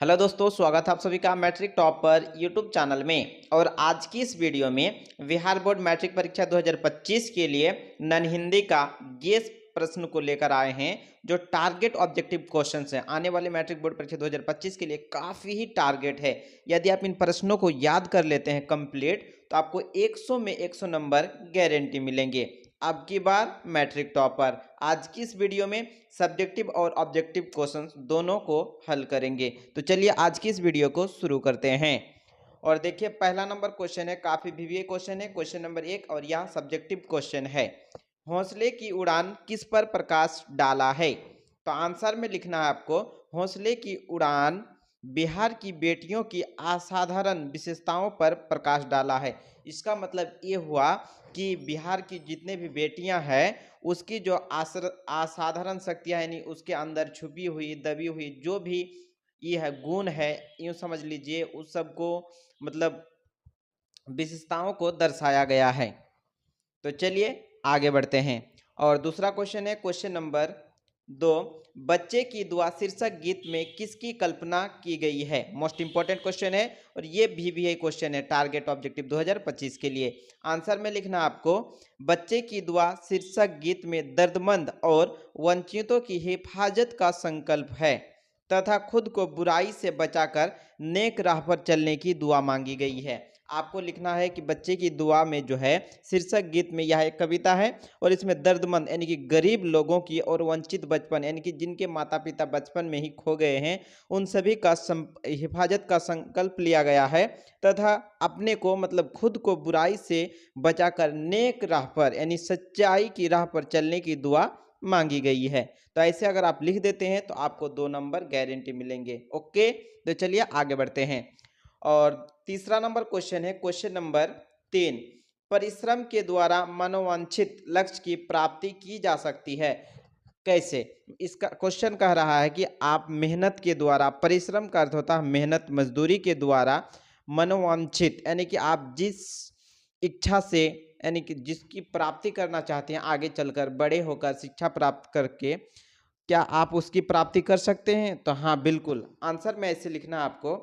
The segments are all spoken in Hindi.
हेलो दोस्तों, स्वागत है आप सभी का मैट्रिक टॉपर यूट्यूब चैनल में। और आज की इस वीडियो में बिहार बोर्ड मैट्रिक परीक्षा 2025 के लिए नन हिंदी का गेस प्रश्न को लेकर आए हैं। जो टारगेट ऑब्जेक्टिव क्वेश्चंस हैं आने वाले मैट्रिक बोर्ड परीक्षा 2025 के लिए काफ़ी ही टारगेट है। यदि आप इन प्रश्नों को याद कर लेते हैं कंप्लीट तो आपको 100 में 100 नंबर गारंटी मिलेंगे। अब की बार मैट्रिक टॉपर आज की इस वीडियो में सब्जेक्टिव और ऑब्जेक्टिव क्वेश्चंस दोनों को हल करेंगे। तो चलिए आज की इस वीडियो को शुरू करते हैं। और देखिए, पहला नंबर क्वेश्चन है, काफी वीवीए क्वेश्चन है, क्वेश्चन नंबर 1 और यह सब्जेक्टिव क्वेश्चन है। हौसले की उड़ान किस पर प्रकाश डाला है? तो आंसर में लिखना है आपको, हौसले की उड़ान बिहार की बेटियों की असाधारण विशेषताओं पर प्रकाश डाला है। इसका मतलब ये हुआ कि बिहार की जितने भी बेटियां हैं उसकी जो असाधारण शक्तियां यानी उसके अंदर छुपी हुई दबी हुई जो भी ये है गुण है, यूं समझ लीजिए उस सब को मतलब विशेषताओं को दर्शाया गया है। तो चलिए आगे बढ़ते हैं। और दूसरा क्वेश्चन है, क्वेश्चन नंबर 2, बच्चे की दुआ शीर्षक गीत में किसकी कल्पना की गई है? मोस्ट इंपॉर्टेंट क्वेश्चन है और ये भी क्वेश्चन है टारगेट ऑब्जेक्टिव 2025 के लिए। आंसर में लिखना आपको, बच्चे की दुआ शीर्षक गीत में दर्दमंद और वंचितों की हिफाजत का संकल्प है तथा खुद को बुराई से बचाकर नेक राह पर चलने की दुआ मांगी गई है। आपको लिखना है कि बच्चे की दुआ में जो है शीर्षक गीत में यह एक कविता है और इसमें दर्दमंद यानी कि गरीब लोगों की और वंचित बचपन यानी कि जिनके माता पिता बचपन में ही खो गए हैं उन सभी का हिफाजत का संकल्प लिया गया है तथा अपने को मतलब खुद को बुराई से बचाकर नेक राह पर यानी सच्चाई की राह पर चलने की दुआ मांगी गई है। तो ऐसे अगर आप लिख देते हैं तो आपको 2 नंबर गारंटी मिलेंगे। ओके, तो चलिए आगे बढ़ते हैं। और तीसरा नंबर क्वेश्चन है, क्वेश्चन नंबर 3, परिश्रम के द्वारा मनोवांछित लक्ष्य की प्राप्ति की जा सकती है, कैसे? इसका क्वेश्चन कह रहा है कि आप मेहनत के द्वारा, परिश्रम का अर्थ होता है मेहनत मजदूरी के द्वारा, मनोवांछित यानी कि आप जिस इच्छा से यानी कि जिसकी प्राप्ति करना चाहते हैं आगे चलकर बड़े होकर शिक्षा प्राप्त करके, क्या आप उसकी प्राप्ति कर सकते हैं? तो हाँ बिल्कुल। आंसर में ऐसे लिखना आपको,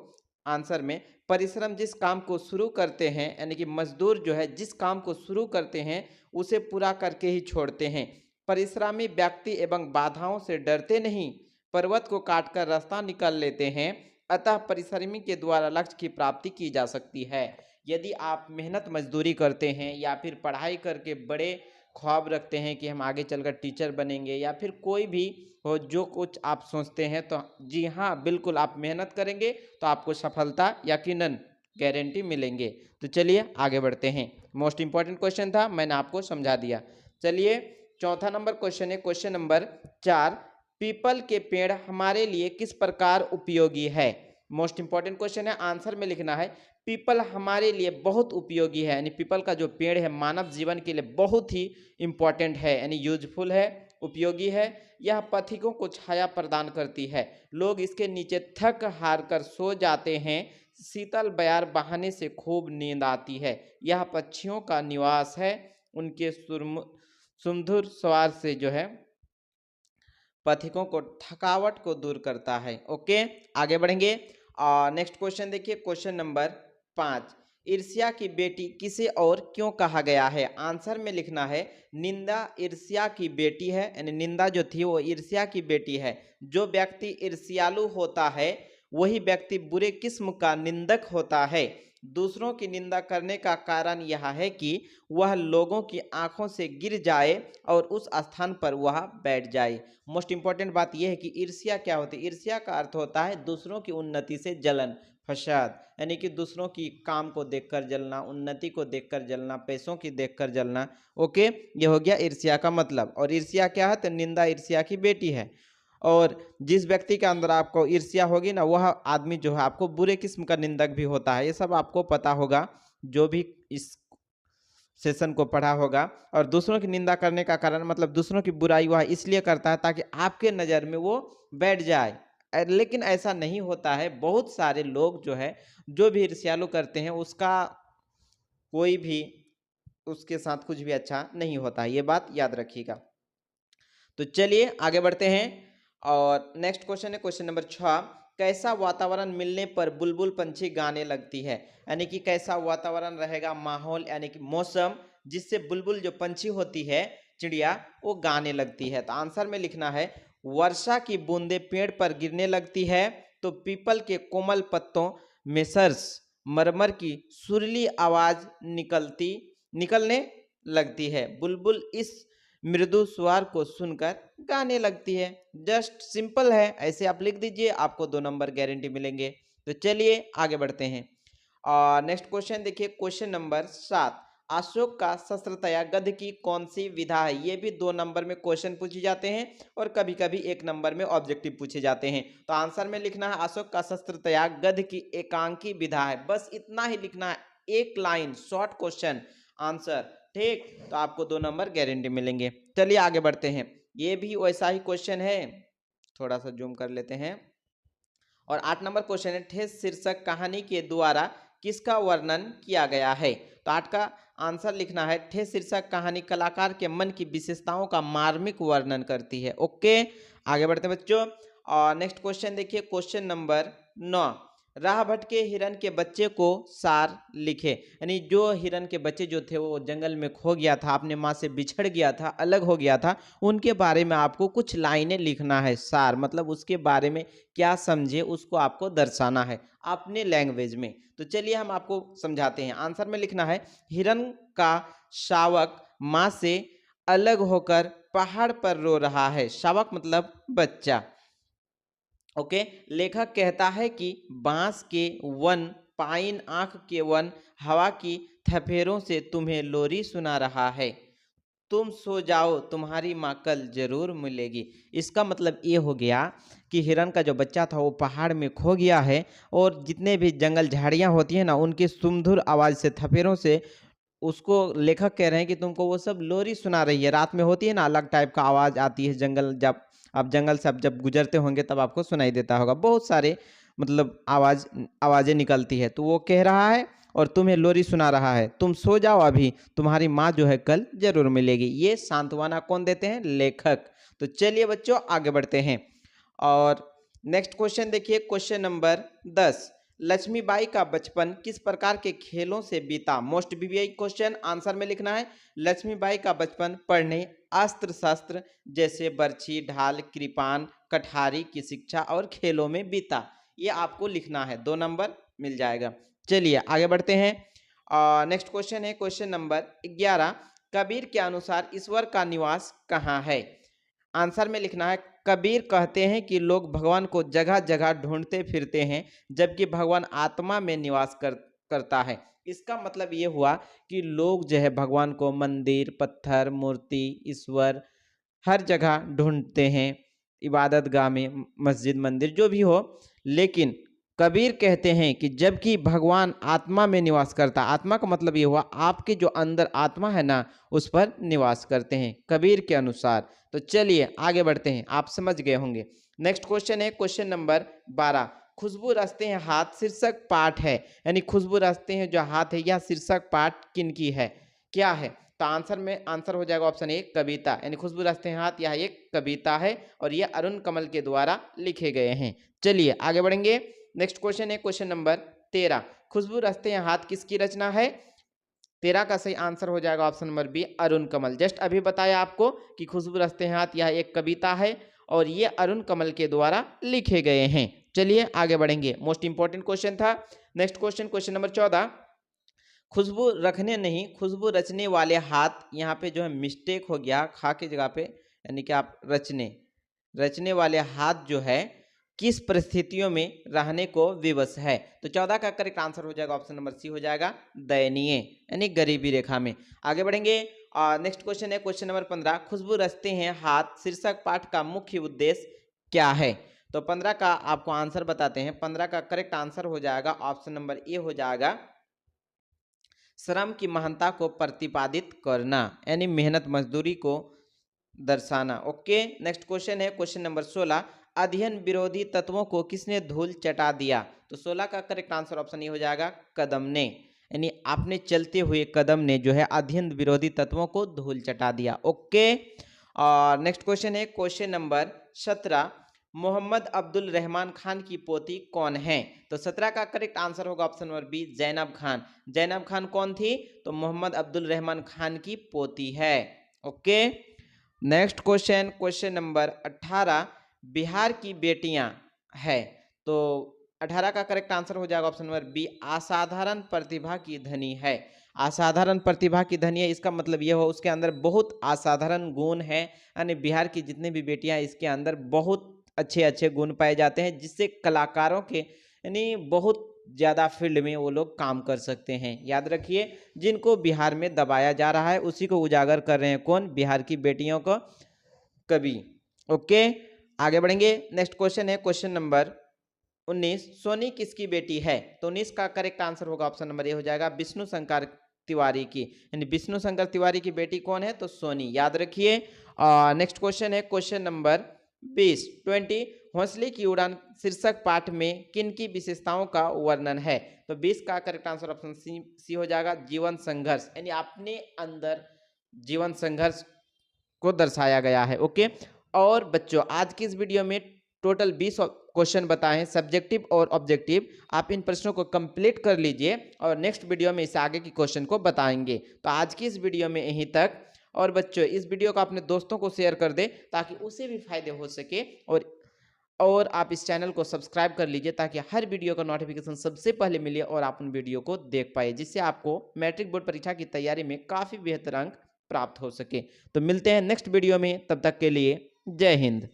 आंसर में परिश्रम जिस काम को शुरू करते हैं यानी कि मजदूर जो है जिस काम को शुरू करते हैं उसे पूरा करके ही छोड़ते हैं। परिश्रमी व्यक्ति एवं बाधाओं से डरते नहीं, पर्वत को काटकर रास्ता निकाल लेते हैं। अतः परिश्रमी के द्वारा लक्ष्य की प्राप्ति की जा सकती है। यदि आप मेहनत मजदूरी करते हैं या फिर पढ़ाई करके बड़े ख्वाब रखते हैं कि हम आगे चलकर टीचर बनेंगे या फिर कोई भी हो जो कुछ आप सोचते हैं, तो जी हाँ बिल्कुल आप मेहनत करेंगे तो आपको सफलता यकीनन गारंटी मिलेंगे। तो चलिए आगे बढ़ते हैं। मोस्ट इंपॉर्टेंट क्वेश्चन था, मैंने आपको समझा दिया। चलिए चौथा नंबर क्वेश्चन है, क्वेश्चन नंबर 4, पीपल के पेड़ हमारे लिए किस प्रकार उपयोगी है? मोस्ट इंपॉर्टेंट क्वेश्चन है। आंसर में लिखना है, पीपल हमारे लिए बहुत उपयोगी है यानी पीपल का जो पेड़ है मानव जीवन के लिए बहुत ही इंपॉर्टेंट है यानी यूजफुल है, उपयोगी है। यह पथिकों को छाया प्रदान करती है, लोग इसके नीचे थक हार कर सो जाते हैं, शीतल बयार बहाने से खूब नींद आती है। यह पक्षियों का निवास है, उनके सुमधुर स्वर से जो है पथिकों को थकावट को दूर करता है। ओके, आगे बढ़ेंगे। नेक्स्ट क्वेश्चन देखिए, क्वेश्चन नंबर 5, ईर्ष्या की बेटी किसे और क्यों कहा गया है? आंसर में लिखना है, निंदा ईर्ष्या की बेटी है यानी निंदा जो थी वो ईर्ष्या की बेटी है। जो व्यक्ति ईर्ष्यालु होता है वही व्यक्ति बुरे किस्म का निंदक होता है। दूसरों की निंदा करने का कारण यह है कि वह लोगों की आंखों से गिर जाए और उस स्थान पर वह बैठ जाए। मोस्ट इंपॉर्टेंट बात यह है कि ईर्ष्या क्या होती है? ईर्ष्या का अर्थ होता है दूसरों की उन्नति से जलन, फसाद यानी कि दूसरों की काम को देखकर जलना, उन्नति को देखकर जलना, पैसों की देखकर जलना। ओके, ये हो गया ईर्ष्या का मतलब। और ईर्ष्या क्या है? तो निंदा ईर्ष्या की बेटी है। और जिस व्यक्ति के अंदर आपको ईर्ष्या होगी ना वह आदमी जो है आपको बुरे किस्म का निंदक भी होता है। ये सब आपको पता होगा जो भी इस सेशन को पढ़ा होगा। और दूसरों की निंदा करने का कारण मतलब दूसरों की बुराई वह इसलिए करता है ताकि आपके नज़र में वो बैठ जाए। लेकिन ऐसा नहीं होता है। बहुत सारे लोग जो है जो भी ईर्ष्यालु करते हैं उसका कोई भी उसके साथ कुछ भी अच्छा नहीं होता है, ये बात याद रखिएगा। तो चलिए आगे बढ़ते हैं। और नेक्स्ट क्वेश्चन है, क्वेश्चन नंबर 6, कैसा वातावरण मिलने पर बुलबुल पंछी गाने लगती है। यानी कि कैसा वातावरण रहेगा, माहौल यानी कि मौसम, जिससे बुलबुल जो पंछी होती है, चिड़िया, वो गाने लगती है। तो आंसर में लिखना है वर्षा की बूंदें पेड़ पर गिरने लगती है तो पीपल के कोमल पत्तों में सर्स मरमर की सुरीली आवाज निकलने लगती है। बुलबुल इस मृदु स्वर को सुनकर गाने लगती है। जस्ट सिंपल है, ऐसे आप लिख दीजिए, आपको 2 नंबर गारंटी मिलेंगे। तो चलिए आगे बढ़ते हैं। और नेक्स्ट क्वेश्चन देखिए, क्वेश्चन नंबर 7, अशोक का शस्त्रतया गद्य की कौन सी विधा है। ये भी 2 नंबर में क्वेश्चन पूछे जाते हैं और कभी कभी 1 नंबर में ऑब्जेक्टिव पूछे जाते हैं। तो आंसर में लिखना है अशोक का शस्त्रतया गद्य की एकांकी विधा है। बस इतना ही लिखना है, एक लाइन, शॉर्ट क्वेश्चन आंसर, ठीक। तो आपको 2 नंबर गारंटी मिलेंगे। चलिए आगे बढ़ते हैं। ये भी वैसा ही क्वेश्चन है, थोड़ा सा जूम कर लेते हैं। और 8 नंबर क्वेश्चन है, ठेस शीर्षक कहानी के द्वारा किसका वर्णन किया गया है। तो 8 का आंसर लिखना है ठेस शीर्षक कहानी कलाकार के मन की विशेषताओं का मार्मिक वर्णन करती है। ओके, आगे बढ़ते हैं बच्चों। और नेक्स्ट क्वेश्चन देखिए, क्वेश्चन नंबर 9, राह भटके हिरन के बच्चे को सार लिखे। यानी जो हिरन के बच्चे जो थे वो जंगल में खो गया था, अपने माँ से बिछड़ गया था, अलग हो गया था, उनके बारे में आपको कुछ लाइनें लिखना है। सार मतलब उसके बारे में क्या समझे, उसको आपको दर्शाना है अपने लैंग्वेज में। तो चलिए हम आपको समझाते हैं। आंसर में लिखना है हिरन का शावक माँ से अलग होकर पहाड़ पर रो रहा है। शावक मतलब बच्चा। ओके, लेखक कहता है कि बांस के वन, पाइन आंख के वन, हवा की थपेरों से तुम्हें लोरी सुना रहा है। तुम सो जाओ, तुम्हारी माँ कल जरूर मिलेगी। इसका मतलब ये हो गया कि हिरन का जो बच्चा था वो पहाड़ में खो गया है और जितने भी जंगल झाड़ियाँ होती हैं ना, उनकी सुमधुर आवाज़ से, थपेरों से उसको लेखक कह रहे हैं कि तुमको वो सब लोरी सुना रही है। रात में होती है ना, अलग टाइप का आवाज़ आती है जंगल, जब आप जंगल से आप जब गुजरते होंगे तब आपको सुनाई देता होगा, बहुत सारे मतलब आवाज़ें निकलती है। तो वो कह रहा है और तुम्हें लोरी सुना रहा है, तुम सो जाओ अभी, तुम्हारी माँ जो है कल जरूर मिलेगी। ये सांत्वना कौन देते हैं? लेखक। तो चलिए बच्चों आगे बढ़ते हैं। और नेक्स्ट क्वेश्चन देखिए, क्वेश्चन नंबर 10, लक्ष्मीबाई का बचपन किस प्रकार के खेलों से बीता। Most VVI question. आंसर में लिखना है लक्ष्मीबाई का बचपन पढ़ने, अस्त्र शस्त्र जैसे बर्छी, ढाल, कृपान, कठारी की शिक्षा और खेलों में बीता। ये आपको लिखना है, 2 नंबर मिल जाएगा। चलिए आगे बढ़ते हैं। नेक्स्ट क्वेश्चन है क्वेश्चन नंबर 11, कबीर के अनुसार ईश्वर का निवास कहाँ है। आंसर में लिखना है कबीर कहते हैं कि लोग भगवान को जगह जगह ढूंढते फिरते हैं जबकि भगवान आत्मा में निवास करता है। इसका मतलब ये हुआ कि लोग जो है भगवान को मंदिर, पत्थर, मूर्ति, ईश्वर हर जगह ढूंढते हैं, इबादत गाह में, मस्जिद, मंदिर जो भी हो, लेकिन कबीर कहते हैं कि जबकि भगवान आत्मा में निवास करता। आत्मा का मतलब ये हुआ आपके जो अंदर आत्मा है ना, उस पर निवास करते हैं कबीर के अनुसार। तो चलिए आगे बढ़ते हैं, आप समझ गए होंगे। नेक्स्ट क्वेश्चन है क्वेश्चन नंबर 12, खुशबू रचते हैं हाथ शीर्षक पाठ है। यानी खुशबू रचते हैं जो हाथ है, यह शीर्षक पाठ किनकी है, क्या है। तो आंसर में आंसर हो जाएगा ऑप्शन ए, कविता। यानी खुशबू रचते हैं हाथ, यह एक कविता है और यह अरुण कमल के द्वारा लिखे गए हैं। चलिए आगे बढ़ेंगे। नेक्स्ट क्वेश्चन है क्वेश्चन नंबर 13, खुशबू रचते हैं हाथ किसकी रचना है। 13 का सही आंसर हो जाएगा ऑप्शन नंबर बी, अरुण कमल। जस्ट अभी बताया आपको कि खुशबू रचते हैं हाथ यह एक कविता है और ये अरुण कमल के द्वारा लिखे गए हैं। चलिए आगे बढ़ेंगे, मोस्ट इंपॉर्टेंट क्वेश्चन था। नेक्स्ट क्वेश्चन, क्वेश्चन नंबर 14, खुशबू रखने नहीं खुशबू रचने वाले हाथ, यहाँ पे जो है मिस्टेक हो गया, खा की जगह पे, यानी कि आप रचने वाले हाथ जो है किस परिस्थितियों में रहने को विवश है। तो 14 का करेक्ट आंसर हो जाएगा ऑप्शन नंबर सी, हो जाएगा दयनीय, यानी गरीबी रेखा में। आगे बढ़ेंगे। नेक्स्ट क्वेश्चन है क्वेश्चन नंबर 15, खुशबू रचते हैं हाथ शीर्षक पाठ का मुख्य उद्देश्य क्या है। तो 15 का आपको आंसर बताते हैं। 15 का करेक्ट आंसर हो जाएगा ऑप्शन नंबर ए, हो जाएगा श्रम की महानता को प्रतिपादित करना, यानी मेहनत मजदूरी को दर्शाना। ओके, नेक्स्ट क्वेश्चन है क्वेश्चन नंबर 16, अध्ययन विरोधी तत्वों को किसने धूल चटा दिया। तो 16 का करेक्ट आंसर ऑप्शन ये हो जाएगा कदम ने, यानी आपने चलते हुए कदम ने जो है अध्ययन विरोधी तत्वों को धूल चटा दिया। ओके, और नेक्स्ट क्वेश्चन है क्वेश्चन नंबर 17, मोहम्मद अब्दुल रहमान खान की पोती कौन है? तो 17 का करेक्ट आंसर होगा option number B, Zainab Khan. Zainab Khan कौन थी? तो मोहम्मद अब्दुल रहमान खान की पोती है। Okay, next question, question number 18, Bihar की बेटियां है। तो 18 का करेक्ट आंसर हो जाएगा ऑप्शन नंबर बी, असाधारण प्रतिभा की धनी है। असाधारण प्रतिभा की धनी है, इसका मतलब यह हो उसके अंदर बहुत असाधारण गुण है, यानी बिहार की जितनी भी बेटियां इसके अंदर बहुत अच्छे अच्छे गुण पाए जाते हैं, जिससे कलाकारों के यानी बहुत ज़्यादा फील्ड में वो लोग काम कर सकते हैं। याद रखिए, जिनको बिहार में दबाया जा रहा है उसी को उजागर कर रहे हैं कौन? बिहार की बेटियों को कवि। ओके, आगे बढ़ेंगे। नेक्स्ट क्वेश्चन है क्वेश्चन नंबर 19, सोनी किसकी बेटी है? तो 19 का करेक्ट आंसर होगा ऑप्शन नंबर ए हो जाएगा, विष्णु शंकर तिवारी की, यानी विष्णु शंकर तिवारी की बेटी कौन है? तो सोनी। याद रखिए। नेक्स्ट क्वेश्चन है क्वेश्चन नंबर 20, हौसले की उड़ान शीर्षक पाठ में किन की विशेषताओं का वर्णन है? तो 20 का करेक्ट आंसर ऑप्शन सी हो जाएगा, जीवन संघर्ष, यानी अपने अंदर जीवन संघर्ष को दर्शाया गया है। ओके, और बच्चों आज की इस वीडियो में टोटल 20 क्वेश्चन बताए हैं, सब्जेक्टिव और ऑब्जेक्टिव। आप इन प्रश्नों को कंप्लीट कर लीजिए और नेक्स्ट वीडियो में इससे आगे की क्वेश्चन को बताएंगे। तो आज की इस वीडियो में यहीं तक। और बच्चों इस वीडियो को अपने दोस्तों को शेयर कर दें ताकि उसे भी फायदे हो सके, और आप इस चैनल को सब्सक्राइब कर लीजिए ताकि हर वीडियो का नोटिफिकेशन सबसे पहले मिले और आप उन वीडियो को देख पाए, जिससे आपको मैट्रिक बोर्ड परीक्षा की तैयारी में काफ़ी बेहतर अंक प्राप्त हो सके। तो मिलते हैं नेक्स्ट वीडियो में, तब तक के लिए जय हिंद।